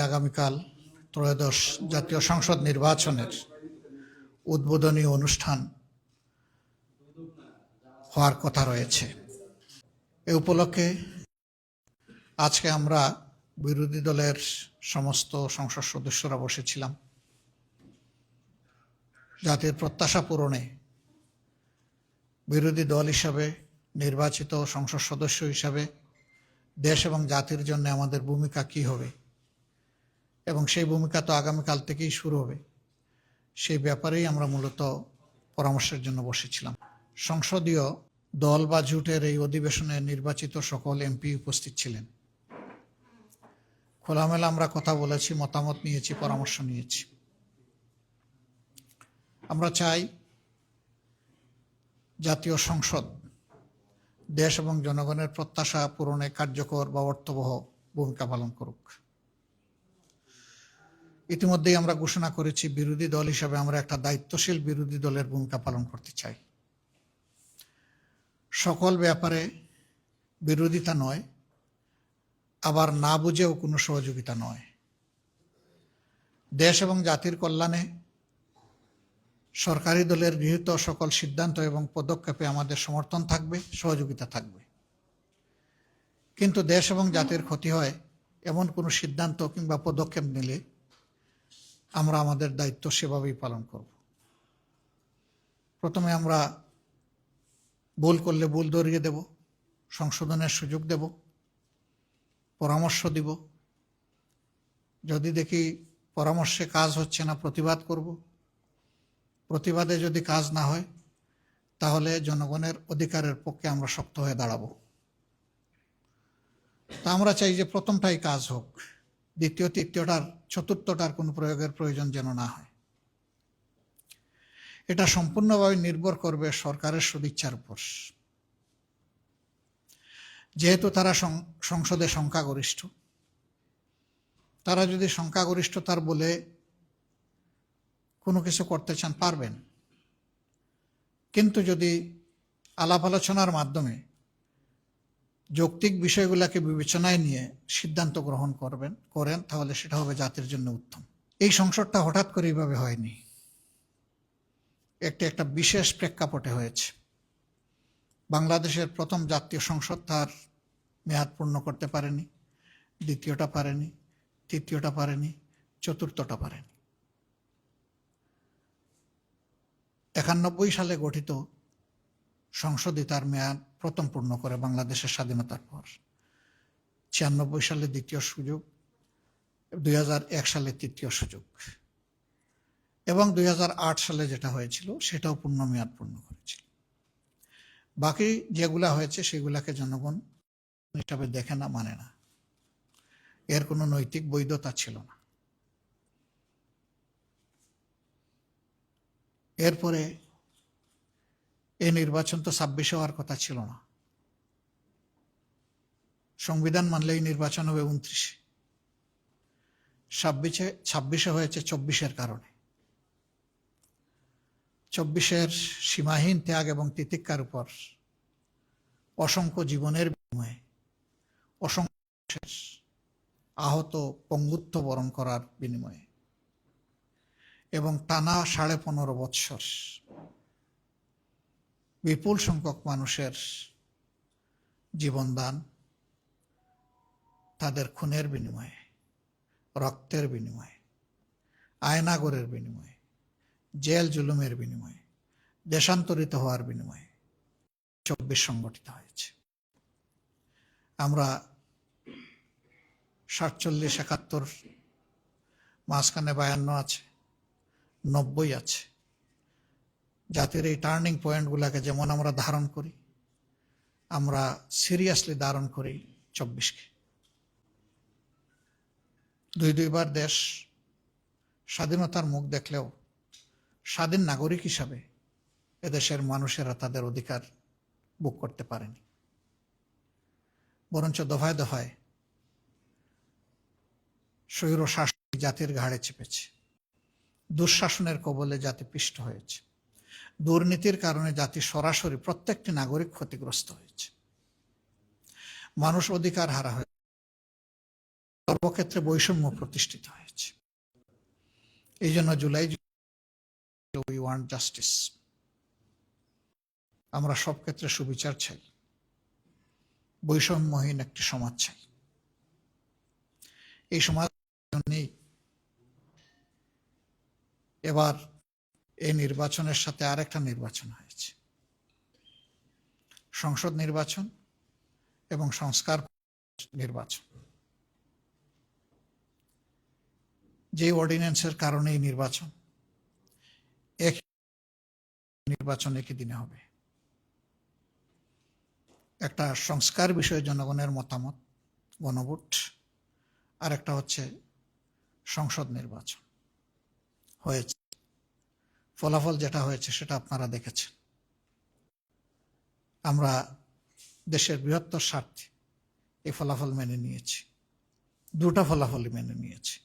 আগামীকাল ত্রয়োদশ জাতীয় সংসদ নির্বাচনের উদ্বোধনী অনুষ্ঠান হওয়ার কথা রয়েছে। এ উপলক্ষে আজকে আমরা বিরোধী দলের সমস্ত সংসদ সদস্যরা বসেছিলাম জাতির প্রত্যাশা পূরণে বিরোধী দল হিসাবে নির্বাচিত সংসদ সদস্য হিসাবে দেশ এবং জাতির জন্য আমাদের ভূমিকা কি হবে এবং সেই ভূমিকা তো আগামীকাল থেকেই শুরু হবে, সেই ব্যাপারেই আমরা মূলত পরামর্শের জন্য বসেছিলাম। সংসদীয় দল বা জোটের এই অধিবেশনে নির্বাচিত সকল এমপি উপস্থিত ছিলেন। খোলামেলা আমরা কথা বলেছি, মতামত নিয়েছি, পরামর্শ নিয়েছি। আমরা চাই জাতীয় সংসদ দেশ এবং জনগণের প্রত্যাশা পূরণে কার্যকর বা অর্থবহ ভূমিকা পালন করুক। ইতিমধ্যেই আমরা ঘোষণা করেছি বিরোধী দল হিসাবে আমরা একটা দায়িত্বশীল বিরোধী দলের ভূমিকা পালন করতে চাই। সকল ব্যাপারে বিরোধিতা নয়, আবার না বুঝেও কোনো সহযোগিতা নয়। দেশ এবং জাতির কল্যাণে সরকারি দলের গৃহীত সকল সিদ্ধান্ত এবং পদক্ষেপে আমাদের সমর্থন থাকবে, সহযোগিতা থাকবে। কিন্তু দেশ এবং জাতির ক্ষতি হয় এমন কোনো সিদ্ধান্ত কিংবা পদক্ষেপ নিলে আমরা আমাদের দায়িত্ব সেভাবেই পালন করব। প্রথমে আমরা ভুল করলে ভুল ধরিয়ে দেব, সংশোধনের সুযোগ দেব, পরামর্শ দিব। যদি দেখি পরামর্শে কাজ হচ্ছে না, প্রতিবাদ করব। প্রতিবাদে যদি কাজ না হয় তাহলে জনগণের অধিকারের পক্ষে আমরা শক্ত হয়ে দাঁড়াবো। তা আমরা চাই যে প্রথমটাই কাজ হোক, দ্বিতীয় তৃতীয়টার চতুর্থটার কোনো প্রয়োগের প্রয়োজন যেন না হয়। এটা সম্পূর্ণভাবে নির্ভর করবে সরকারের সদিচ্ছার উপর। যেহেতু তারা সংসদে সংখ্যাগরিষ্ঠ, তারা যদি সংখ্যাগরিষ্ঠতার বলে কোনো কিছু করতে চান পারবেন, কিন্তু যদি আলাপ আলোচনার মাধ্যমে যৌক্তিক বিষয়গুলোকে বিবেচনায় নিয়ে সিদ্ধান্ত গ্রহণ করেন তাহলে সেটা হবে জাতির জন্য উত্তম। এই সংসদটা হঠাৎ করে এইভাবে হয়নি, একটা বিশেষ প্রেক্ষাপটে হয়েছে। বাংলাদেশের প্রথম জাতীয় সংসদ তার মেয়াদ পূর্ণ করতে পারেনি, দ্বিতীয়টা পারেনি, তৃতীয়টা পারেনি, চতুর্থটা পারেনি। 91 সালে গঠিত সংসদই তার মেয়াদ প্রথম পূর্ণ করে বাংলাদেশের স্বাধীনতার পর। 96 সালে দ্বিতীয় সুযোগ, 2001 সালে তৃতীয় সুযোগ এবং 2008 সালে যেটা হয়েছিল সেটাও পূর্ণ মেয়াদ পূর্ণ করেছিল। বাকি যেগুলা হয়েছে সেগুলাকে জনগণ হিসাবে দেখে না, মানে না। এর কোনো নৈতিক বৈধতা ছিল না। এরপরে এই নির্বাচন তো 26 হওয়ার কথা ছিল না। সংবিধান মানলেই নির্বাচন হবে 29। 26 হয়েছে 24-এর কারণে। 24-এর সীমাহীন ত্যাগ এবং তিতিক্ষার উপর অসংখ্য জীবনের বিনিময়ে, অসংখ্য আহত পঙ্গুত্ব বরণ করার বিনিময়ে এবং টানা 15.5 বৎসর বিপুল সংখ্যক মানুষের জীবনদান, তাদের খুনের বিনিময়ে, রক্তের বিনিময়ে, আয়নাগরের বিনিময়ে, জেল জুলুমের বিনিময়ে, দেশান্তরিত হওয়ার বিনিময়ে 24 সংগঠিত হয়েছে। আমরা 47, 71, মাঝখানে 52 আছে, 90 আছে। জাতির এই টার্নিং পয়েন্টগুলোকে যেমন আমরা ধারণ করি, আমরা সিরিয়াসলি ধারণ করি 24-কে। দুইবার দেশ স্বাধীনতার মুখ দেখলেও স্বাধীন নাগরিক হিসাবে এদেশের মানুষেরা তাদের অধিকার ভোগ করতে পারেনি, বরঞ্চ দফায় দফায় স্বৈর শাসন জাতির ঘাড়ে চেপেছে। দুঃশাসনের কবলে জাতি পিষ্ট হয়েছে। দুর্নীতির কারণে জাতি সরাসরি প্রত্যেকটি নাগরিক ক্ষতিগ্রস্ত হয়েছে। মানুষ অধিকার হারা হয়েছে। সর্বক্ষেত্রে বৈষম্য প্রতিষ্ঠিত হয়েছে। এই জন্য জুলাই উই ওয়ান্ট জাস্টিস, আমরা সব ক্ষেত্রে সুবিচার চাই, বৈষম্যহীন একটি সমাজ চাই। এই সমাজ নেই। এবার এই নির্বাচনের সাথে আরেকটা নির্বাচন হয়েছে, সংসদ নির্বাচন এবং সংস্কার নির্বাচন। যে অর্ডিন্যান্সের কারণে এই নির্বাচন, নির্বাচন একই দিনে হবে। একটা সংস্কার বিষয়ে জনগণের মতামত, গণভোট, আর একটা হচ্ছে সংসদ নির্বাচন হয়েছে। ফলাফল যেটা হয়েছে সেটা আপনারা দেখেছেন। আমরা দেশের বৃহত্তর স্বার্থে এই ফলাফল মেনে নিয়েছি, দুটা ফলাফলই মেনে নিয়েছি।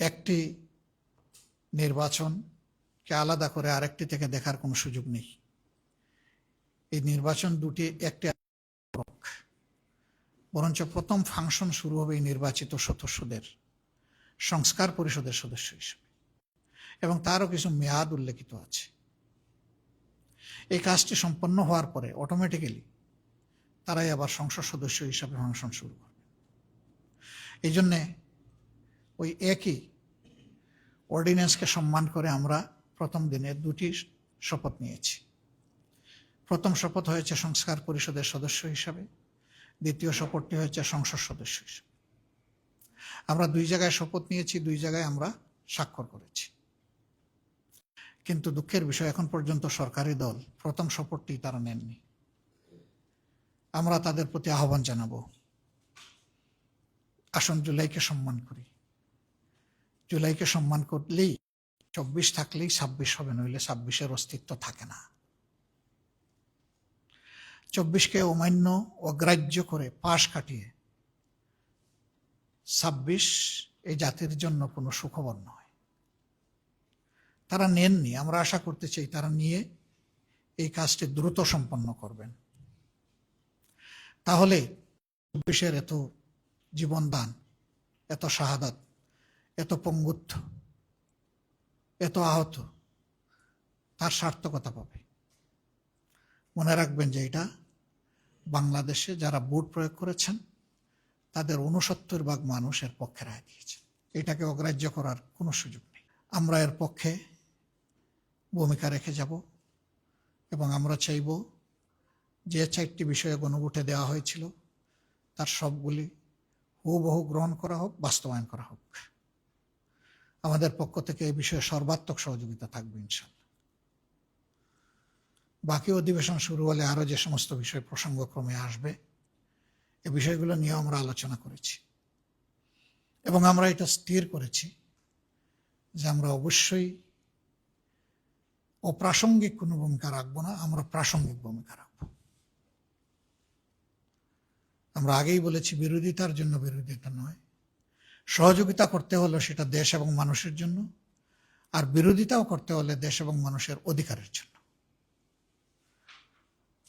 একটি নির্বাচনকে আলাদা করে আরেকটি থেকে দেখার কোনো সুযোগ নেই। এই নির্বাচন দুটি একটি, বরঞ্চ প্রথম ফাংশন শুরু হবে এই নির্বাচিত সদস্যদের সংস্কার পরিষদের সদস্য হিসেবে, এবং তারও কিছু মেয়াদ উল্লেখিত আছে। এই কাজটি সম্পন্ন হওয়ার পরে অটোমেটিক্যালি তারাই আবার সংসদ সদস্য হিসাবে ফাংশন শুরু করবে। এই জন্যে ওই একই অর্ডিন্যান্সকে সম্মান করে আমরা প্রথম দিনে দুটি শপথ নিয়েছি। প্রথম শপথ হয়েছে সংস্কার পরিষদের সদস্য হিসাবে, দ্বিতীয় শপথটি হয়েছে সংসদ সদস্য হিসাবে। আমরা দুই জায়গায় শপথ নিয়েছি, দুই জায়গায় আমরা স্বাক্ষর করেছি। কিন্তু দুঃখের বিষয়, এখন পর্যন্ত সরকারি দল প্রথম শপথটি তারা নেননি। আমরা তাদের প্রতি আহ্বান জানাবো, আসুন জুলাইকে সম্মান করি। জুলাইকে সম্মান করলেই 24 থাকলেই 26 হবে, নইলে 26-এর অস্তিত্ব থাকে না। 24-কে অমান্য অগ্রাহ্য করে পাশ কাটিয়ে 26 এই জাতির জন্য কোনো সুখবর নয়। তারা নেননি, আমরা আশা করতে চাই তারা নিয়ে এই কাজটি দ্রুত সম্পন্ন করবেন। তাহলে 24-এর এত জীবনদান, এত শাহাদাত, এত পঙ্গুত্ব, এত আহত, তার সার্থকতা পাবে। মনে রাখবেন যে এটা বাংলাদেশে যারা ভোট প্রয়োগ করেছেন তাদের 69% মানুষের পক্ষে রায় দিয়েছে। এটাকে অগ্রাহ্য করার কোনো সুযোগ নেই। আমরা এর পক্ষে ভূমিকা রেখে যাব, এবং আমরা চাইব যে 4টি বিষয়ে গণভোটে দেওয়া হয়েছিল তার সবগুলি হুবহু গ্রহণ করা হোক, বাস্তবায়ন করা হোক। আমাদের পক্ষ থেকে এই বিষয়ে সর্বাত্মক সহযোগিতা থাকবে ইনশাল্লাহ। বাকি অধিবেশন শুরু হলে আরো যে সমস্ত বিষয় প্রসঙ্গক্রমে আসবে, এই বিষয়গুলো নিয়ে আমরা আলোচনা করেছি, এবং আমরা এটা স্থির করেছি যে আমরা অবশ্যই অপ্রাসঙ্গিক কোনো ভূমিকা রাখবো না, আমরা প্রাসঙ্গিক ভূমিকা রাখবো। আমরা আগেই বলেছি, বিরোধিতার জন্য বিরোধিতা নয়, সহযোগিতা করতে হলে সেটা দেশ এবং মানুষের জন্য, আর বিরোধিতাও করতে হলে দেশ এবং মানুষের অধিকারের জন্য।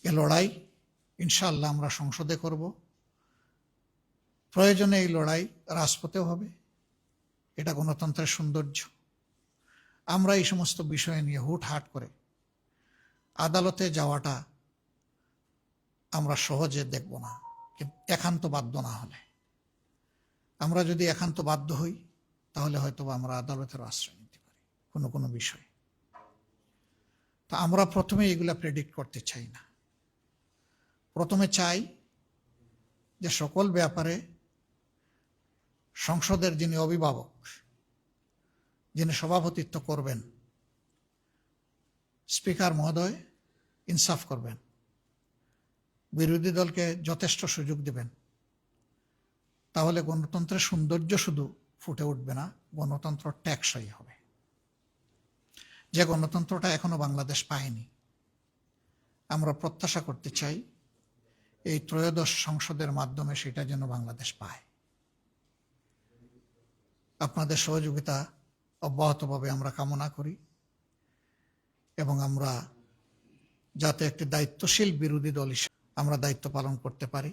এ লড়াই ইনশাআল্লাহ আমরা সংসদে করব, প্রয়োজনে এই লড়াই রাজপথেও হবে। এটা গণতন্ত্রের সৌন্দর্য। আমরা এই সমস্ত বিষয় নিয়ে হুটহাট করে আদালতে যাওয়াটা আমরা সহজে দেখব না, কিন্তু একান্ত বাধ্য না হলে। আমরা যদি একান্ত বাধ্য হই তাহলে হয়তো আমরা আদালতের আশ্রয় নিতে পারি কোনো কোনো বিষয়ে। তা আমরা প্রথমে এগুলা প্রেডিক্ট করতে চাই না। প্রথমে চাই যে সকল ব্যাপারে সংসদের যিনি অভিভাবক, যিনি সভাপতিত্ব করবেন, স্পিকার মহোদয় ইনসাফ করবেন, বিরোধী দলকে যথেষ্ট সুযোগ দেবেন। তাহলে গণতন্ত্রের সৌন্দর্য শুধু ফুটে উঠবে না, গণতন্ত্র টেকসই হবে। যে গণতন্ত্রটা এখনো বাংলাদেশ পায়নি, আমরা প্রত্যাশা করতে চাই এই ত্রয়োদশ সংসদের মাধ্যমে সেটা যেন বাংলাদেশ পায়। আপনাদের সহযোগিতা অব্যাহতভাবে আমরা কামনা করি, এবং আমরা যাতে একটি দায়িত্বশীল বিরোধী দল হিসেবে আমরা দায়িত্ব পালন করতে পারি